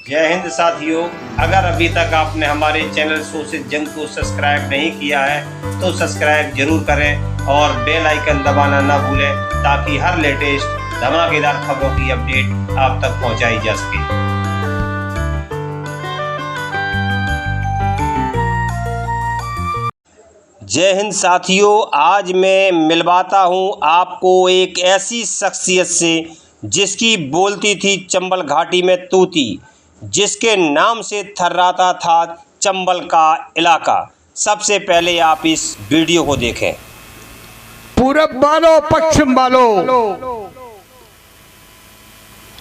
जय हिंद साथियों, अगर अभी तक आपने हमारे चैनल शोषित जंग को सब्सक्राइब नहीं किया है तो सब्सक्राइब जरूर करें और बेल आइकन दबाना ना भूलें ताकि हर लेटेस्ट धमाकेदार खबरों की अपडेट आप तक पहुंचाई जा सके। जय हिंद साथियों, आज मैं मिलवाता हूं आपको एक ऐसी शख्सियत से जिसकी बोलती थी चंबल घाटी में तूती, जिसके नाम से थर्राता था चंबल का इलाका। सबसे पहले आप इस वीडियो को देखें। पूरब वालों, पश्चिम वालों,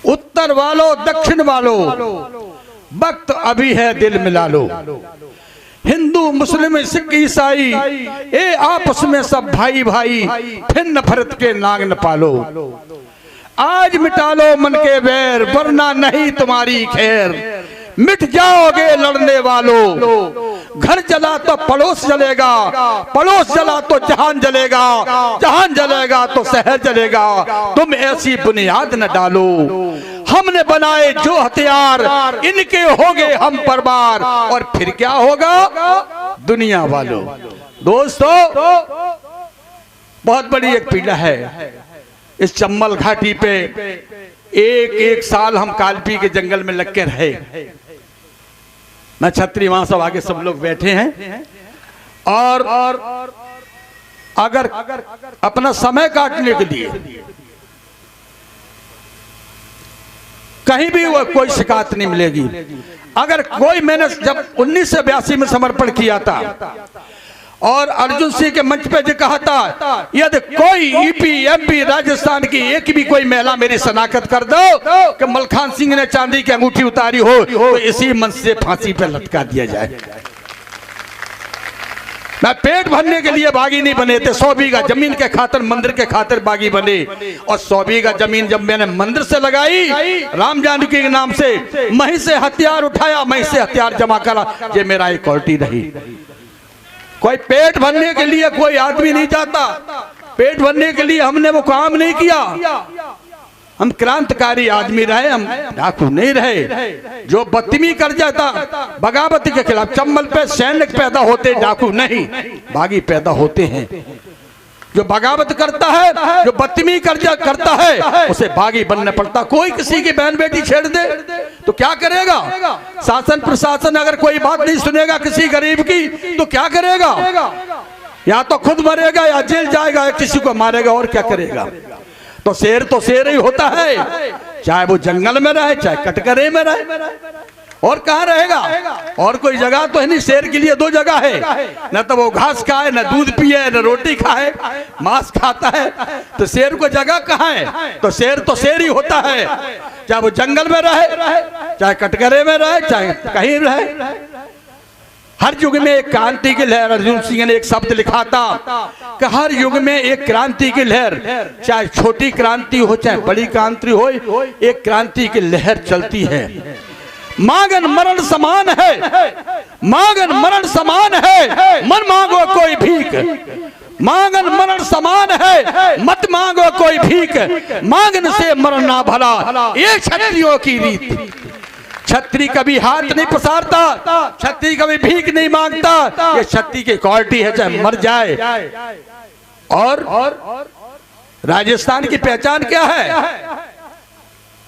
उत्तर वालों, दक्षिण वालों, वक्त अभी है, दिल मिला लो। हिंदू, मुस्लिम, सिख, ईसाई, ए आपस में सब भाई भाई, फिर नफरत के नाग न पालो। आज मिटा लो मन के बैर, वरना नहीं तुम्हारी खैर। मिट जाओगे लड़ने वालों, घर जला तो पड़ोस जलेगा, पड़ोस जला तो जहान जलेगा, जहान जलेगा तो शहर जलेगा। तुम ऐसी बुनियाद न डालो, हमने बनाए जो हथियार, इनके होगे हम बर्बाद। और फिर क्या होगा दुनिया वालों। दोस्तों, बहुत बड़ी एक पीड़ा है इस चंबल घाटी पे। एक साल हम कालपी के जंगल में लग के रहे। मैं छत्री, वहां सब आगे सब लोग बैठे हैं। और अगर अपना समय काटने के लिए कहीं भी कोई शिकायत नहीं मिलेगी। अगर कोई, मैंने जब 1982 में समर्पण किया था और अर्जुन सिंह के मंच पे जो कहा था, यदि कोई ईपी एमपी राजस्थान की एक भी कोई महिला मेरी शनाख्त कर दो कि मलखान सिंह ने चांदी की अंगूठी उतारी हो तो इसी मंच से फांसी पे लटका दिया जाए। मैं पेट भरने के लिए बागी नहीं बने थे। 100 बीघा जमीन के खातिर, मंदिर के खातिर बागी बने। और 100 बीघा जमीन जब मैंने मंदिर से लगाई, राम जानकी के नाम से, वहीं से हथियार उठाया, वहीं से हथियार जमा करा। ये मेरा एक क्वालिटी रही। कोई पेट भरने के लिए कोई आदमी नहीं जाता, पेट भरने के लिए हमने वो काम नहीं किया। हम क्रांतिकारी आदमी रहे, हम डाकू नहीं रहे। जो बदतमी कर जाता बगावत के खिलाफ, चंबल पे सैनिक पैदा होते, डाकू नहीं, बागी पैदा होते हैं। जो बगावत करता है, जो बदतमी करता है, उसे बागी बनना पड़ता। कोई किसी की बहन बेटी छेड़ दे तो क्या करेगा शासन प्रशासन? अगर कोई बात नहीं सुनेगा किसी गरीब की तो क्या करेगा? या तो खुद मरेगा या जेल जाएगा या किसी को मारेगा, और क्या करेगा? तो शेर ही होता है, चाहे वो जंगल में रहे, चाहे कटघरे में रहे। और कहाँ रहेगा? और कोई जगह तो है नहीं। शेर के लिए 2 जगह है, न तो वो घास खाए, न दूध पिए, न रोटी खाए, मांस खाता है। तो शेर को जगह कहाँ है? तो शेर ही होता है, चाहे वो जंगल में रहे, चाहे कटघरे में रहे, चाहे कहीं रहे। हर युग में एक क्रांति की लहर, अर्जुन सिंह ने एक शब्द लिखा था कि हर युग में एक क्रांति की लहर, चाहे छोटी क्रांति हो चाहे बड़ी क्रांति हो, एक क्रांति की लहर चलती है। मांगन मरण समान है, मांगन मरण समान है, मन मांगो कोई भीख। मांगन मरण समान है, मत मांगो कोई भीख, मांगन से मरण ना भला, ये क्षत्रियों की रीत। छत्री कभी हाथ नहीं पसारता, छत्री कभी भीख नहीं मांगता। ये छत्री की क्वालिटी है, चाहे मर जाए। और राजस्थान की पहचान क्या है?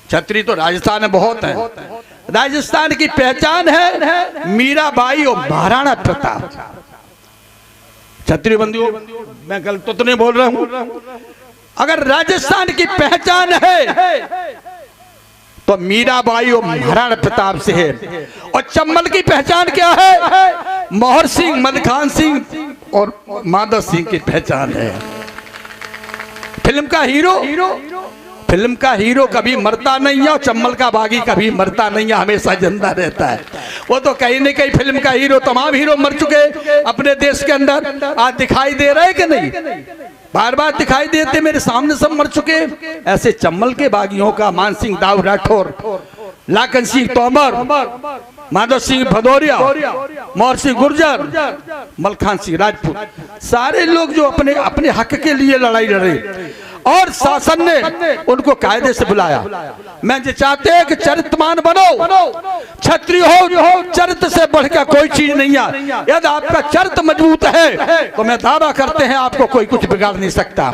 छत्री तो राजस्थान में बहुत है। राजस्थान की पहचान है मीराबाई और महाराणा प्रताप। छत्री बंधुओं, मैं गलत तो नहीं बोल रहा हूं। अगर राजस्थान की पहचान है तो मीराबाई और महाराणा प्रताप से है। और चंबल की पहचान क्या है? मोहर सिंह, मलखान सिंह और माधव सिंह की पहचान है। फिल्म का हीरो कभी मरता नहीं है और चंबल का बागी कभी मरता नहीं है, हमेशा जिंदा रहता है। वो तो कहीं न कहीं फिल्म का हीरो, तमाम हीरो मर चुके अपने देश के अंदर। आज दिखाई दे रहे कि नहीं? बार बार दिखाई देते, मेरे सामने सब मर चुके। ऐसे चंबल के बागियों का मान सिंह दाऊ राठौर, लाखन सिंह तोमर, माधव सिंह भदौरिया, मोहर सिंह गुर्जर, मलखान सिंह राजपूत, सारे लोग जो अपने अपने हक के लिए लड़ाई लड़े। और शासन ने उनको कायदे से बुलाया। मैं जो चाहते हैं कि चरित्रमान बनो, क्षत्रिय हो, चरित्र से बढ़कर कोई चीज नहीं है। यदि आपका चरित्र मजबूत है तो मैं दावा करते हैं आपको कोई कुछ बिगाड़ नहीं सकता।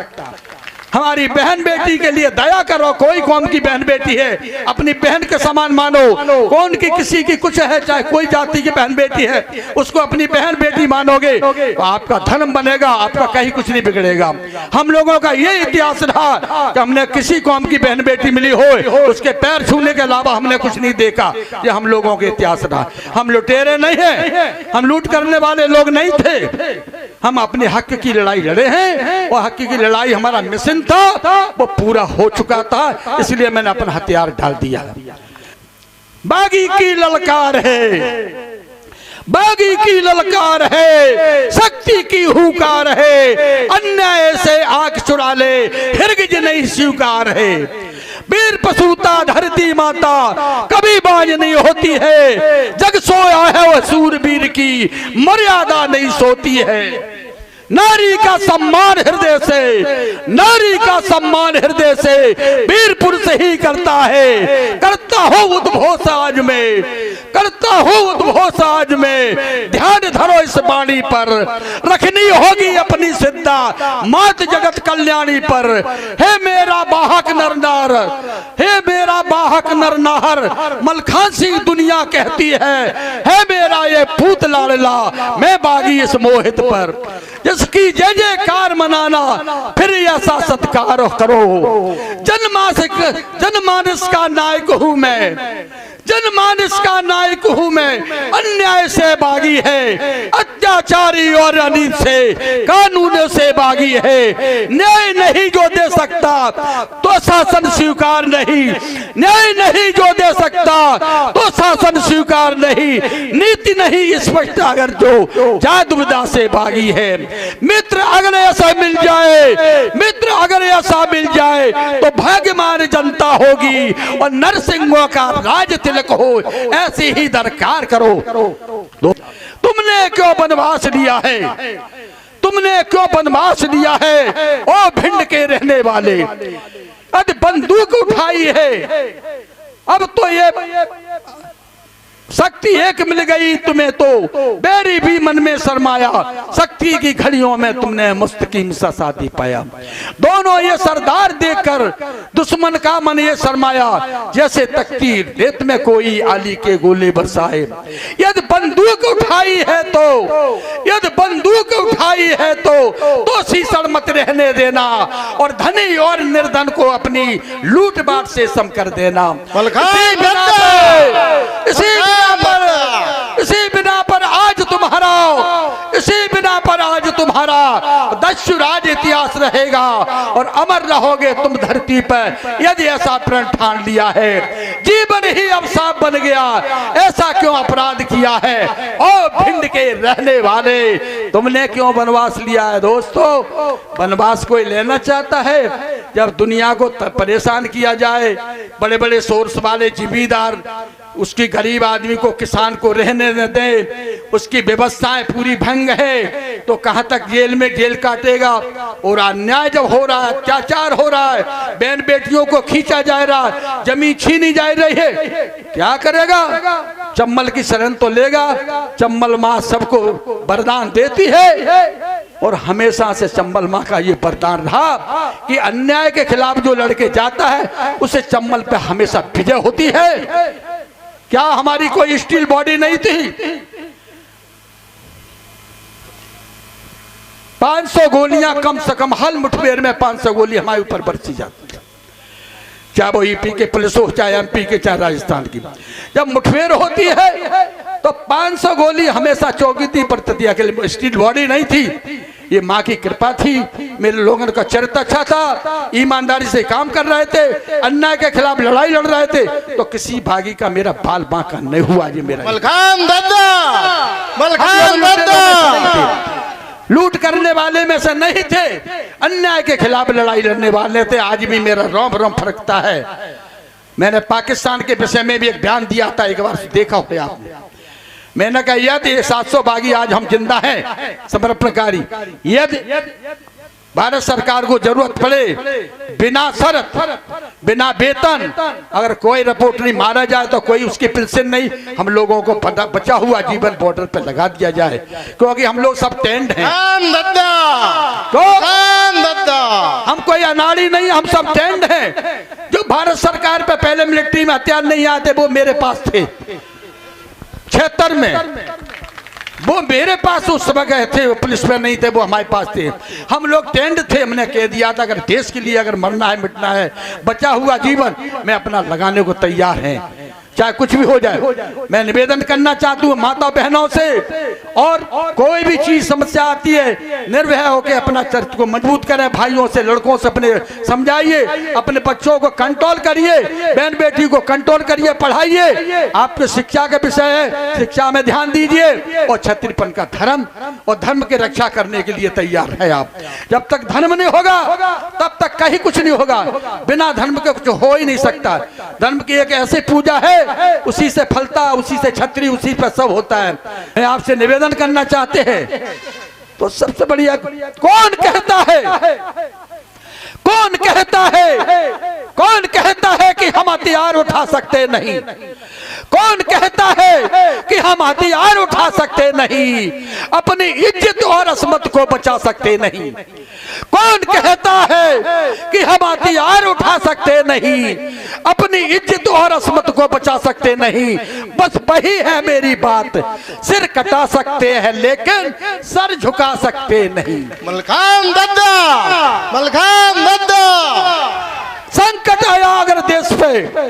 हमारी बहन बेटी के लिए दया करो। कोई कौम की बहन बेटी है, अपनी बहन के समान मानो। कौन की किसी की कुछ है, चाहे कोई जाति की बहन बेटी है, उसको अपनी बहन बेटी मानोगे तो आपका धर्म बनेगा, आपका कहीं कुछ नहीं बिगड़ेगा। हम लोगों का ये इतिहास रहा कि हमने किसी कौम की बहन बेटी मिली हो, उसके पैर छूने के अलावा हमने कुछ नहीं देखा। ये हम लोगों के इतिहास रहा। हम लुटेरे नहीं है, हम लूट करने वाले लोग नहीं थे। हम अपने हक की लड़ाई लड़े हैं और हक की लड़ाई हमारा मिशन था, वो पूरा हो चुका था, इसलिए मैंने अपना हथियार डाल दिया। बागी की ललकार है, बागी की ललकार है, शक्ति की हुंकार है, अन्याय से आंख चुरा ले, हिरगिज नहीं स्वीकार है। वीर पसूता धरती माता कभी बाज नहीं होती है, जग सोया है वह सूरवीर की मर्यादा नहीं सोती है। नारी का सम्मान हृदय से, नारी का सम्मान हृदय से वीर पुरुष ही करता है। करता हो उद्घोष आज में, करता हो उद्घोष आज में, ध्यान धरो इस वाणी पर, रखनी होगी अपनी सिद्धा मात जगत कल्याणी पर। हे मेरा बाहक नर नार, हे मेरा बाहक नर नार, मलखांसी दुनिया कहती है मेरा ये पूत लाडला, मैं बागी इस मोहित पर। जिसकी जय जयकार मनाना, फिर ऐसा सत्कार करो। जनमानस का नायक हूँ मैं, जनमानस का नायक हूँ मैं, अन्याय से बागी है, अत्याचारी और अनीत से कानून से बागी है। न्याय नहीं जो दे सकता तो शासन स्वीकार नहीं, न्याय नहीं जो दे सकता तो शासन स्वीकार नहीं, नीति नहीं स्पष्ट अगर जो जादुविदा से बागी है। मित्र अगर ऐसा मिल जाए, मित्र अगर ऐसा मिल जाए तो भाग्यमान जनता होगी और नरसिंहों का राज तिलक हो, ऐसी ही दरकार करो। तुमने क्यों बनवास लिया है, तुमने क्यों बनवास लिया है ओ भिंड के रहने वाले। अब बंदूक उठाई है, अब तो ये शक्ति एक मिल गई तुम्हें तो बेरी भी मन में शर्माया, शक्ति की घड़ियों में तुमने मुस्तकीम सा साथी पाया। दोनों ये सरदार देखकर दुश्मन का मन ये शर्माया, जैसे तकदीर रेत में कोई आली के गोले बरसाए। यदि बंदूक उठाई है तो, यदि बंदूक उठाई है तो शीशड़ मत रहने देना और धनी और निर्धन को अपनी लूट बाट से सम कर देना। इसी बिना पर आज तुम्हारा, इसी बिना पर आज तुम्हारा दस्युराज इतिहास रहेगा और अमर रहोगे तुम धरती पर। यदि ऐसा प्रण ठान लिया है, जीवन ही अब साफ बन गया, ऐसा क्यों अपराध किया है ओ भिंड के रहने वाले। तुमने क्यों वनवास लिया है दोस्तों? वनवास कोई लेना चाहता है? जब दुनिया को परेशान किया जाए, बड़े बड़े सोर्स वाले जिम्मेदार उसकी गरीब आदमी को, किसान को रहने न दे, उसकी व्यवस्थाएं पूरी भंग है, तो कहां तक जेल में जेल काटेगा। और अन्याय जब हो रहा है, अत्याचार हो रहा है, बहन बेटियों को खींचा जा रहा है, जमीन छीनी जा रही है, क्या करेगा? चम्मल की शरण तो लेगा। चम्मल माँ सबको वरदान देती है और हमेशा से चम्बल माँ का ये वरदान रहा कि अन्याय के खिलाफ जो लड़के जाता है उसे चम्बल पे हमेशा विजय होती है। क्या हमारी कोई स्टील बॉडी नहीं थी? 500 गोलियां कम से कम हर मुठभेड़ में 500 गोली हमारे ऊपर बरसी जाती है, चाहे वो यूपी के पुलिस हो, चाहे एमपी के, चाहे राजस्थान की। जब मुठभेड़ होती है तो 500 गोली हमेशा चौकीती पड़ती थी। अकेले स्टील बॉडी नहीं थी, ये माँ की कृपा थी। मेरे लोगों का चरित्र अच्छा था, ईमानदारी से काम कर रहे थे, अन्याय के खिलाफ लड़ाई लड़ रहे थे, तो किसी भागी का मेरा बाल बांका नहीं हुआ। ये मेरा मलखान दादा, मलखान दादा लूट करने वाले में से नहीं थे, अन्याय के खिलाफ लड़ाई लड़ने वाले थे। आज भी मेरा रोम रोम फड़कता है। मैंने पाकिस्तान के विषय में भी एक बयान दिया था, एक बार देखा हो आपने। मैंने कहा यदि 700 बागी आज हम जिंदा हैं समर्पणकारी, यदि भारत सरकार को जरूरत पड़े बिना शर्त बिना वेतन अगर कोई रिपोर्ट नहीं मारा जाए तो कोई उसकी पेंशन नहीं, हम लोगों को बचा हुआ जीवन बॉर्डर पे लगा दिया जाए, क्योंकि हम लोग सब टेंट हैं। हम कोई अनाड़ी नहीं, हम सब टेंट हैं। जो भारत सरकार पे पहले मिलिट्री में हथियार नहीं आते वो मेरे पास थे 76 में, वो मेरे पास उस समय गए थे, वो पुलिस में नहीं थे, वो हमारे पास थे। हम लोग टेंट थे, हमने कह दिया था अगर देश के लिए अगर मरना है मिटना है बचा हुआ जीवन मैं अपना लगाने को तैयार है, चाहे कुछ भी हो जाए। मैं निवेदन करना चाहता हूँ माता बहनों से, और कोई भी चीज समस्या आती है निर्भय होकर अपना चरित्र को मजबूत करें, भाइयों से लड़कों से अपने समझाइए, अपने बच्चों को कंट्रोल करिए, बहन बेटी को कंट्रोल करिए, पढ़ाइए। आपके शिक्षा का विषय है, शिक्षा में ध्यान दीजिए, और क्षत्रियपन का धर्म और धर्म की रक्षा करने के लिए तैयार है आप। जब तक धर्म नहीं होगा तब तक कहीं कुछ नहीं होगा, बिना धर्म के कुछ हो ही नहीं सकता। धर्म की एक ऐसी पूजा है उसी से फलता, उसी से छत्री, उसी पर सब होता है। मैं आपसे निवेदन करना चाहते हैं तो सबसे बढ़िया कौन कहता है, कौन कहता है, कौन कहता है कि हम हथियार उठा सकते नहीं, कौन कहता है कि हम हथियार उठा सकते नहीं, अपनी इज्जत और असमत को बचा सकते नहीं, कौन कहता है कि हम हथियार उठा सकते नहीं, अपनी इज्जत और असमत को बचा सकते नहीं। बस वही है मेरी बात, सिर कटा सकते हैं लेकिन सर झुका सकते नहीं। मलखान दादा, मलखान दादा। संकट आया अगर देश पे,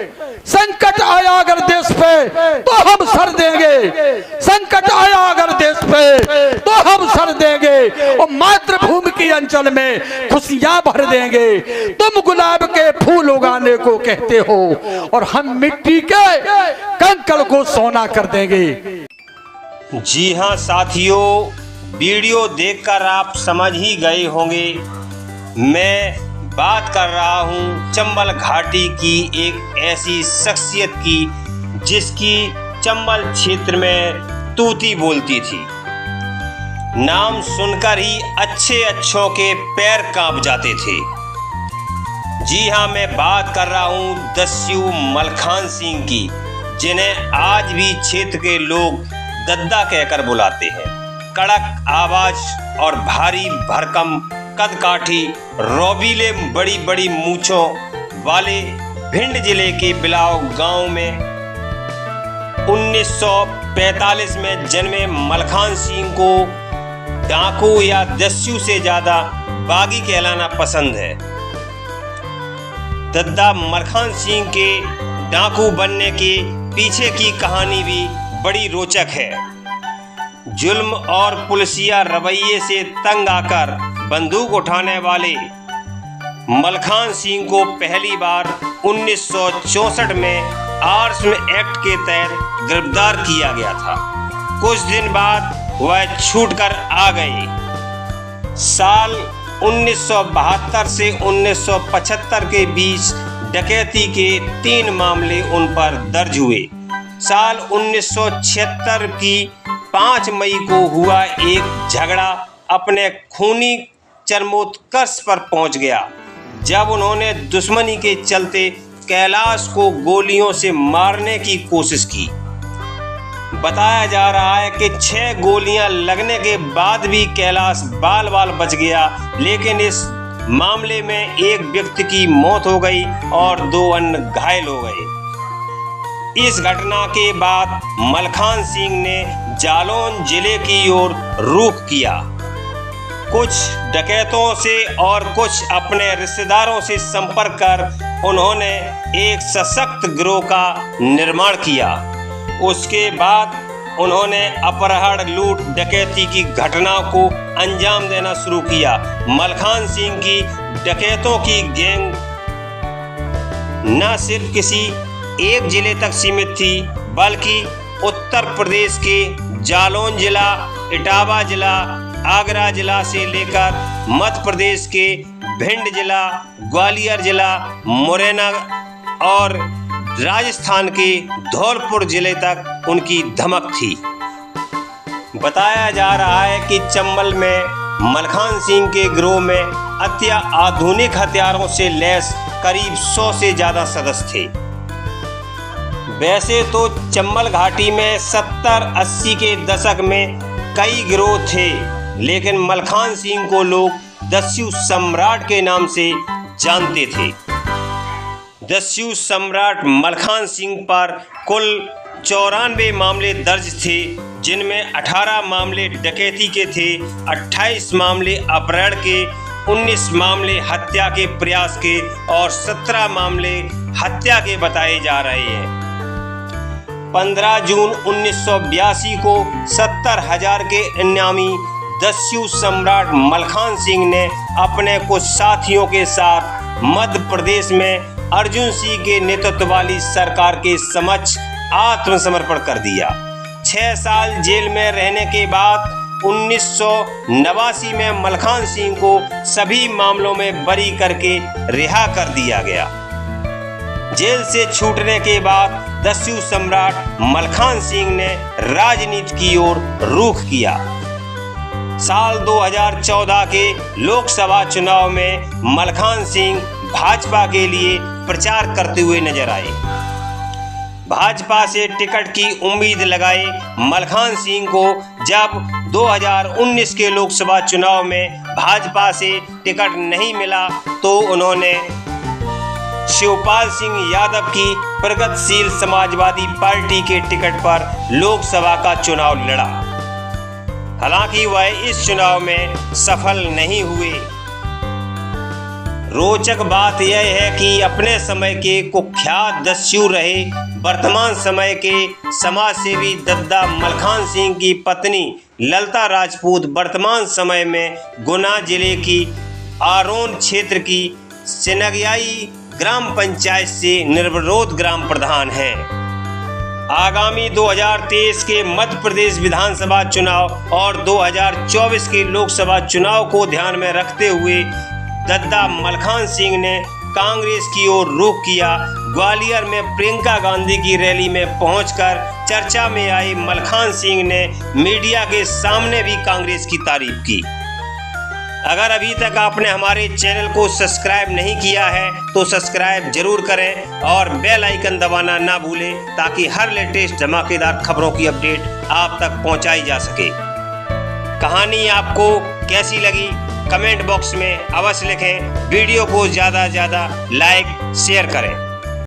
संकट आया अगर देश पे तो हम सर देंगे, संकट आया अगर देश पे तो हम सर देंगे, और मातृभूमि की अंचल में खुशियां भर देंगे। तुम गुलाब के फूल उगाने को कहते हो और हम मिट्टी के कंकड़ को सोना कर देंगे। जी हाँ साथियों, वीडियो देखकर आप समझ ही गए होंगे मैं बात कर रहा हूँ चंबल घाटी की एक ऐसी शख्सियत की जिसकी चंबल क्षेत्र में तूती बोलती थी। नाम सुनकर ही अच्छे अच्छों के पैर कांप जाते थे। जी हाँ, मैं बात कर रहा हूँ दस्यु मलखान सिंह की, जिन्हें आज भी क्षेत्र के लोग दद्दा कहकर बुलाते हैं। कड़क आवाज और भारी भरकम कदकाठी रोबीले बड़ी बड़ी मूंछों वाले भिंड जिले के बिलाव गांव में 1945 में जन्मे मलखान सिंह को डाकू या दस्यु से ज्यादा बागी कहलाना पसंद है। दद्दा मलखान सिंह के डाकू बनने के पीछे की कहानी भी बड़ी रोचक है। जुल्म और पुलिसिया रवैये से तंग आकर बंदूक उठाने वाले मलखान सिंह को पहली बार 1964 में आर्म्स एक्ट के तहत गिरफ्तार किया गया था। कुछ दिन बाद वह छूटकर आ गए। साल 1972 से 1975 के बीच डकैती के 3 मामले उन पर दर्ज हुए। साल 1976 की 5 मई को हुआ एक झगड़ा अपने खूनी चरमोत्कर्ष पर पहुंच गया जब उन्होंने दुश्मनी के चलते कैलाश को गोलियों से मारने की कोशिश की। बताया जा रहा है कि 6 गोलियां लगने के बाद भी कैलाश बाल बाल बच गया, लेकिन इस मामले में एक व्यक्ति की मौत हो गई और 2 अन्य घायल हो गए। इस घटना के बाद मलखान सिंह ने जालौन जिले की ओर रुख किया। कुछ डकैतों से और कुछ अपने रिश्तेदारों से संपर्क कर उन्होंने एक सशक्त गिरोह का निर्माण किया। उसके बाद उन्होंने अपहरण, लूट, डकैती की घटनाओं को अंजाम देना शुरू किया। मलखान सिंह की डकैतों की गैंग न सिर्फ किसी एक जिले तक सीमित थी, बल्कि उत्तर प्रदेश के जालौन जिला, इटावा जिला, आगरा जिला से लेकर मध्य प्रदेश के भिंड जिला, ग्वालियर जिला, मुरैना और राजस्थान के धौलपुर जिले तक उनकी धमक थी। बताया जा रहा है कि चंबल में मलखान सिंह के गिरोह में अति आधुनिक हथियारों से लैस करीब 100 से ज़्यादा सदस्य थे। वैसे तो चंबल घाटी में 70-80 के दशक में कई गिरोह थे, लेकिन मलखान सिंह को लोग दस्यु सम्राट के नाम से जानते थे। दस्यु सम्राट मलखान सिंह पर कुल 94 मामले दर्ज थे, जिनमें 18 मामले डकैती के थे, 28 मामले अपहरण के, 19 मामले हत्या के प्रयास के और 17 मामले हत्या के बताए जा रहे हैं। 15 जून 1982 को 70,000 के इनामी दस्यु सम्राट मलखान सिंह ने अपने कुछ साथियों के साथ मध्य प्रदेश में अर्जुन सिंह के नेतृत्व वाली सरकार के समक्ष आत्मसमर्पण कर दिया। 6 साल जेल में रहने के बाद 1989 में मलखान सिंह को सभी मामलों में बरी करके रिहा कर दिया गया। जेल से छूटने के बाद दस्यु सम्राट मलखान सिंह ने राजनीति की ओर रुख किया। साल 2014 के लोकसभा चुनाव में मलखान सिंह भाजपा के लिए प्रचार करते हुए नजर आए। भाजपा से टिकट की उम्मीद लगाए मलखान सिंह को जब 2019 के लोकसभा चुनाव में भाजपा से टिकट नहीं मिला तो उन्होंने शिवपाल सिंह यादव की प्रगतिशील समाजवादी पार्टी के टिकट पर लोकसभा का चुनाव लड़ा। हालांकि वह इस चुनाव में सफल नहीं हुए। रोचक बात यह है कि अपने समय के कुख्यात दस्यु रहे वर्तमान समय के समाजसेवी दद्दा मलखान सिंह की पत्नी ललिता राजपूत वर्तमान समय में गुना जिले की आरोन क्षेत्र की सिनगियाई ग्राम पंचायत से निर्विरोध ग्राम प्रधान हैं। आगामी 2023 के मध्य प्रदेश विधानसभा चुनाव और 2024 के लोकसभा चुनाव को ध्यान में रखते हुए दद्दा मलखान सिंह ने कांग्रेस की ओर रुख किया। ग्वालियर में प्रियंका गांधी की रैली में पहुंचकर चर्चा में आए मलखान सिंह ने मीडिया के सामने भी कांग्रेस की तारीफ की। अगर अभी तक आपने हमारे चैनल को सब्सक्राइब नहीं किया है तो सब्सक्राइब जरूर करें और बेल आइकन दबाना ना भूलें ताकि हर लेटेस्ट धमाकेदार खबरों की अपडेट आप तक पहुंचाई जा सके। कहानी आपको कैसी लगी कमेंट बॉक्स में अवश्य लिखें। वीडियो को ज़्यादा से ज़्यादा लाइक शेयर करें।